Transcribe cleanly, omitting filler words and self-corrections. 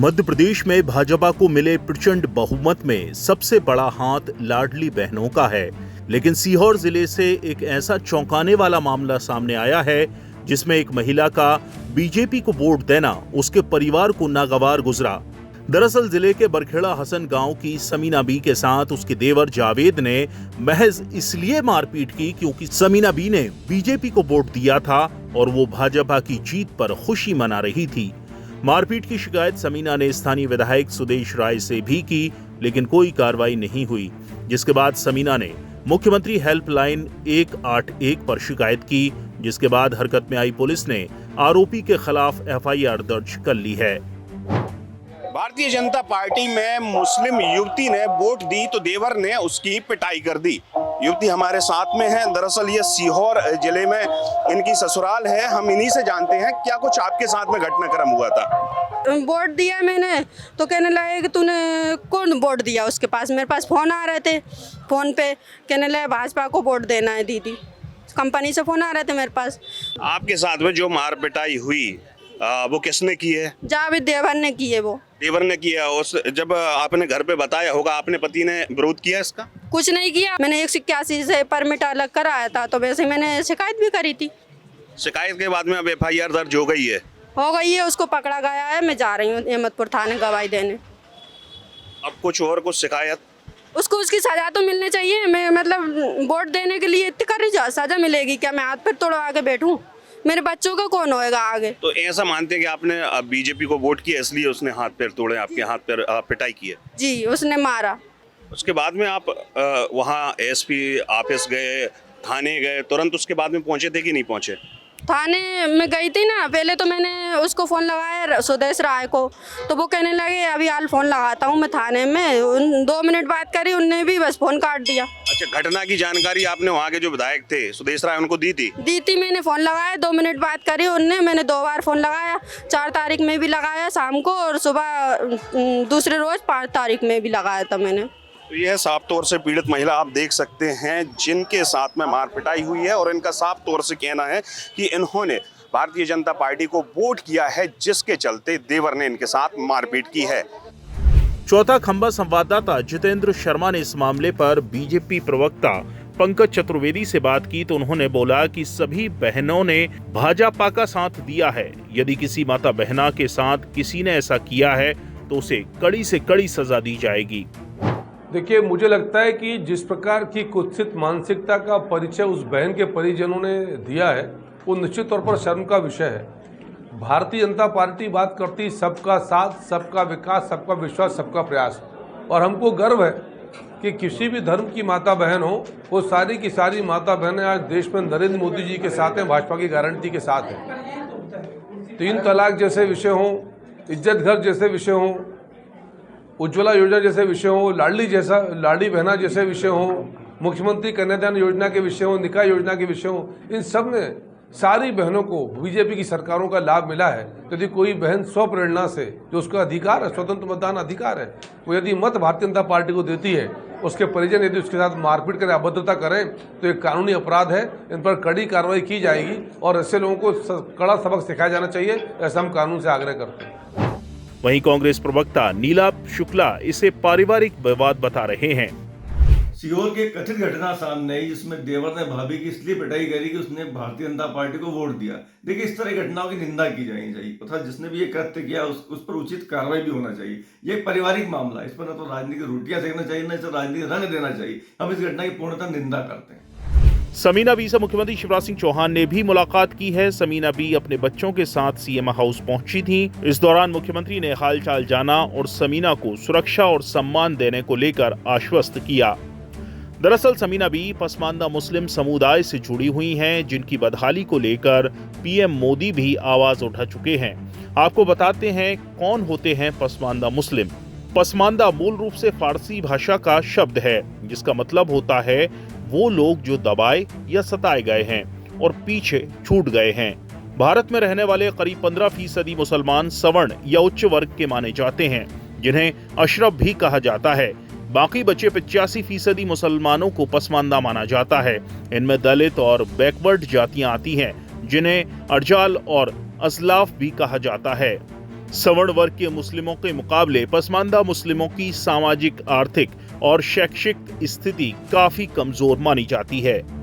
मध्य प्रदेश में भाजपा को मिले प्रचंड बहुमत में सबसे बड़ा हाथ लाडली बहनों का है, लेकिन सीहोर जिले से एक ऐसा चौंकाने वाला मामला सामने आया है जिसमें एक महिला का बीजेपी को वोट देना उसके परिवार को नागवार गुजरा। दरअसल जिले के बरखेड़ा हसन गांव की समीना बी के साथ उसके देवर जावेद ने महज इसलिए मारपीट की क्योंकि समीना बी ने बीजेपी को वोट दिया था और वो भाजपा की जीत पर खुशी मना रही थी। मारपीट की शिकायत समीना ने स्थानीय विधायक सुदेश राय से भी की, लेकिन कोई कार्रवाई नहीं हुई, जिसके बाद समीना ने मुख्यमंत्री हेल्पलाइन 181 पर शिकायत की, जिसके बाद हरकत में आई पुलिस ने आरोपी के खिलाफ एफआईआर दर्ज कर ली है। भारतीय जनता पार्टी में मुस्लिम युवती ने वोट दी तो देवर ने उसकी पिटाई कर दी। युवती हमारे साथ में है। दरअसल ये सीहोर जिले में इनकी ससुराल है। हम इन्हीं से जानते हैं क्या कुछ आपके साथ में घटनाक्रम हुआ था। वोट दिया मैंने तो कहने लगे कि तूने कौन वोट दिया। उसके पास मेरे पास फोन आ रहे थे, फोन पे कहने लगे भाजपा को वोट देना है दीदी। कंपनी से फोन आ रहे थे मेरे पास। आपके साथ में जो मार पिटाई हुई वो किसने की है? जावेद देवर ने की है। वो देवर ने किया। उस जब आपने घर पे बताया होगा, आपने पति ने विरोध किया इसका? कुछ नहीं किया। मैंने 181 से परमिट अलग कराया था, तो वैसे मैंने शिकायत भी करी थी। शिकायत के बाद में अब एफआईआर दर्ज हो गई है। उसको पकड़ा गया है। मैं जा रही हूँ अहमदपुर थाने गवाही देने। अब कुछ शिकायत उसको उसकी सजा तो मिलनी चाहिए। मैं मतलब वोट देने के लिए इतनी कर रही, सजा मिलेगी क्या? मैं हाथ पर तोड़वा के बैठूं? मेरे बच्चों का कौन होएगा आगे? तो ऐसा मानते हैं कि आपने बीजेपी को वोट किया इसलिए उसने हाथ पैर तोड़े, आपके हाथ पैर पिटाई की है? जी, उसने मारा। उसके बाद में आप वहाँ एसपी ऑफिस गए, थाने गए, तुरंत उसके बाद में पहुंचे थे कि नहीं पहुंचे? थाने में गई थी ना। पहले तो मैंने उसको फ़ोन लगाया सुदेश राय को, तो वो कहने लगे अभी हाल फ़ोन लगाता हूँ मैं थाने में। 2 मिनट बात करी, उनने भी बस फ़ोन काट दिया। अच्छा, घटना की जानकारी आपने वहाँ के जो विधायक थे सुदेश राय उनको दी थी? मैंने फ़ोन लगाया, 2 मिनट बात करी उनने। मैंने 2 बार फ़ोन लगाया, 4 तारीख में भी लगाया शाम को, और सुबह दूसरे रोज़ 5 तारीख में भी लगाया था मैंने। तो यह साफ तौर से पीड़ित महिला आप देख सकते हैं जिनके साथ में मार पिटाई हुई है, और इनका साफ तौर से कहना है कि इन्होंने भारतीय जनता पार्टी को वोट किया है, जिसके चलते देवर ने इनके साथ मारपीट की है। चौथा खंबा संवाददाता जितेंद्र शर्मा ने इस मामले पर बीजेपी प्रवक्ता पंकज चतुर्वेदी से बात की तो उन्होंने बोला कि सभी बहनों ने भाजपा का साथ दिया है। यदि किसी माता बहना के साथ किसी ने ऐसा किया है तो उसे कड़ी से कड़ी सजा दी जाएगी। देखिए, मुझे लगता है कि जिस प्रकार की कुत्सित मानसिकता का परिचय उस बहन के परिजनों ने दिया है वो निश्चित तौर पर शर्म का विषय है। भारतीय जनता पार्टी बात करती सबका साथ, सबका विकास, सबका विश्वास, सबका प्रयास, और हमको गर्व है कि किसी भी धर्म की माता बहन हो, वो सारी की सारी माता बहनें आज देश में नरेंद्र मोदी जी के साथ हैं, भाजपा की गारंटी के साथ हैं। 3 तलाक जैसे विषय हों, इज्जत घर जैसे विषय हों, उज्ज्वला योजना जैसे विषय हो, लाडली बहना जैसे विषय हो, मुख्यमंत्री कन्यादान योजना के विषय हो, निकाय योजना के विषय हो, इन सब में सारी बहनों को बीजेपी की सरकारों का लाभ मिला है। यदि कोई बहन स्वप्रेरणा से, जो उसका अधिकार है, स्वतंत्र मतदान अधिकार है, वो यदि मत भारतीय जनता पार्टी को देती है, उसके परिजन यदि उसके साथ मारपीट करें, अभद्रता करें, तो एक कानूनी अपराध है। इन पर कड़ी कार्रवाई की जाएगी और ऐसे लोगों को कड़ा सबक सिखाया जाना चाहिए, ऐसा हम कानून से आग्रह करते हैं। वहीं कांग्रेस प्रवक्ता नीला शुक्ला इसे पारिवारिक विवाद बता रहे हैं। सीहोर की कथित घटना सामने आई जिसमें देवर ने भाभी की इसलिए पिटाई करी कि उसने भारतीय जनता पार्टी को वोट दिया। देखिए, इस तरह घटनाओं की निंदा की जानी चाहिए तथा जिसने भी ये कृत्य किया उस पर उचित कार्रवाई भी होना चाहिए। ये एक पारिवारिक मामला है, इस पर न तो राजनीतिक रोटियां सेकना चाहिए, न इसे राजनीतिक रंग देना चाहिए। हम इस घटना की पूर्णतः निंदा करते हैं। समीना बी से मुख्यमंत्री शिवराज सिंह चौहान ने भी मुलाकात की है। समीना बी अपने बच्चों के साथ सीएम हाउस पहुंची थी। इस दौरान मुख्यमंत्री ने हालचाल जाना और समीना को सुरक्षा और सम्मान देने को लेकर आश्वस्त किया। दरअसल समीना बी पसमानदा मुस्लिम समुदाय से जुड़ी हुई हैं, जिनकी बदहाली को लेकर पीएम मोदी भी आवाज उठा चुके हैं। आपको बताते हैं कौन होते हैं पसमानदा मुस्लिम। पसमानदा मूल रूप से फारसी भाषा का शब्द है, जिसका मतलब होता है वो लोग जो दबाए या सताए गए हैं और पीछे छूट गए हैं। भारत में रहने वाले करीब 15% मुसलमान सवर्ण या उच्च वर्ग के माने जाते हैं, जिन्हें अशरफ भी कहा जाता है। बाकी बचे 85% मुसलमानों को पसमानदा माना जाता है। इनमें दलित और बैकवर्ड जातियां आती हैं, जिन्हें अर्जाल और असलाफ भी कहा जाता है। सवर्ण वर्ग के मुस्लिमों के मुकाबले पसमानदा मुस्लिमों की सामाजिक, आर्थिक और शैक्षिक स्थिति काफी कमजोर मानी जाती है।